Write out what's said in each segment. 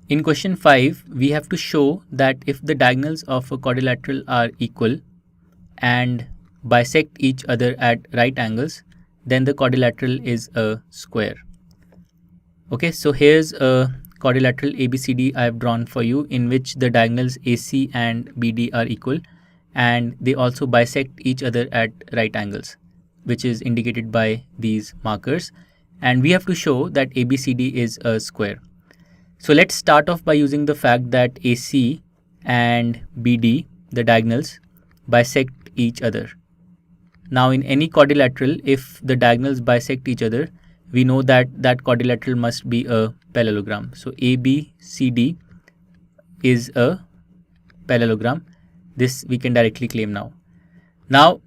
In question 5, we have to show that if the diagonals of a quadrilateral are equal and bisect each other at right angles, then the quadrilateral is a square. Okay, so here's a quadrilateral ABCD I have drawn for you, in which the diagonals AC and BD are equal and they also bisect each other at right angles, which is indicated by these markers, and we have to show that ABCD is a square. So let's start off by using the fact that AC and BD, the diagonals, bisect each other. Now in any quadrilateral, if the diagonals bisect each other, we know that that quadrilateral must be a parallelogram. So ABCD is a parallelogram. This we can directly claim now. Now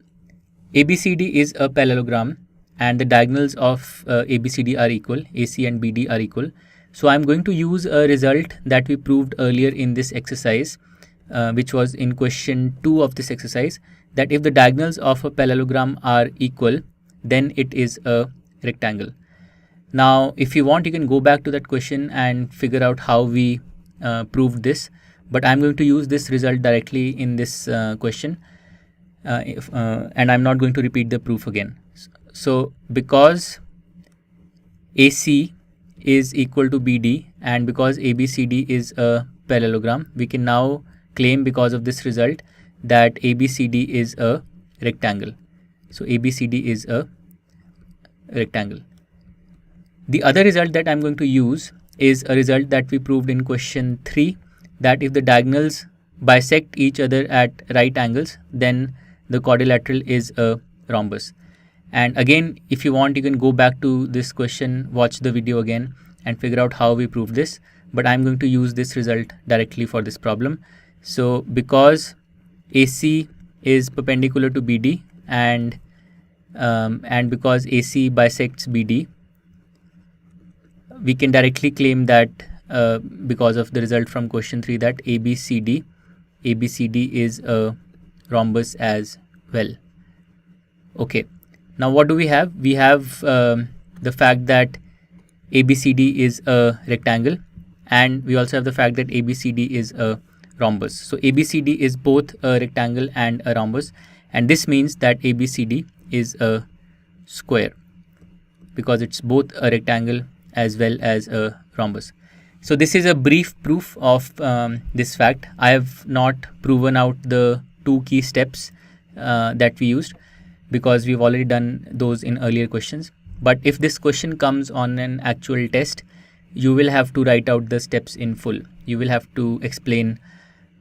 ABCD is a parallelogram and the diagonals of ABCD are equal, AC and BD are equal. So I'm going to use a result that we proved earlier in this exercise, which was in question 2 of this exercise, that if the diagonals of a parallelogram are equal, then it is a rectangle. Now, if you want, you can go back to that question and figure out how we proved this, but I'm going to use this result directly in this question, and I'm not going to repeat the proof again. So because AC is equal to BD and because ABCD is a parallelogram, we can now claim because of this result that ABCD is a rectangle. So ABCD is a rectangle. The other result that I'm going to use is a result that we proved in question 3, that if the diagonals bisect each other at right angles, then the quadrilateral is a rhombus. And again, if you want, you can go back to this question, watch the video again and figure out how we prove this, but I'm going to use this result directly for this problem. So because AC is perpendicular to BD and because AC bisects BD, we can directly claim that because of the result from question 3 that ABCD is a rhombus as well. Okay. Now what do we have? We have the fact that ABCD is a rectangle, and we also have the fact that ABCD is a rhombus. So ABCD is both a rectangle and a rhombus, and this means that ABCD is a square because it's both a rectangle as well as a rhombus. So this is a brief proof of this fact. I have not proven out the 2 key steps that we used, because we've already done those in earlier questions. But if this question comes on an actual test, you will have to write out the steps in full. You will have to explain,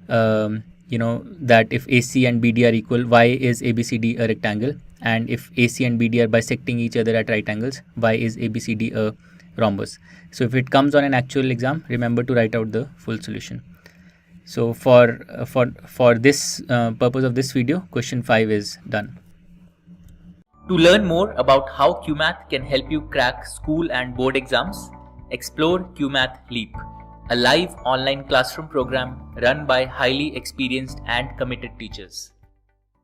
that if AC and BD are equal, why is ABCD a rectangle? And if AC and BD are bisecting each other at right angles, why is ABCD a rhombus? So if it comes on an actual exam, remember to write out the full solution. So for this purpose of this video, question 5 is done. To learn more about how QMath can help you crack school and board exams, explore QMath Leap, a live online classroom program run by highly experienced and committed teachers.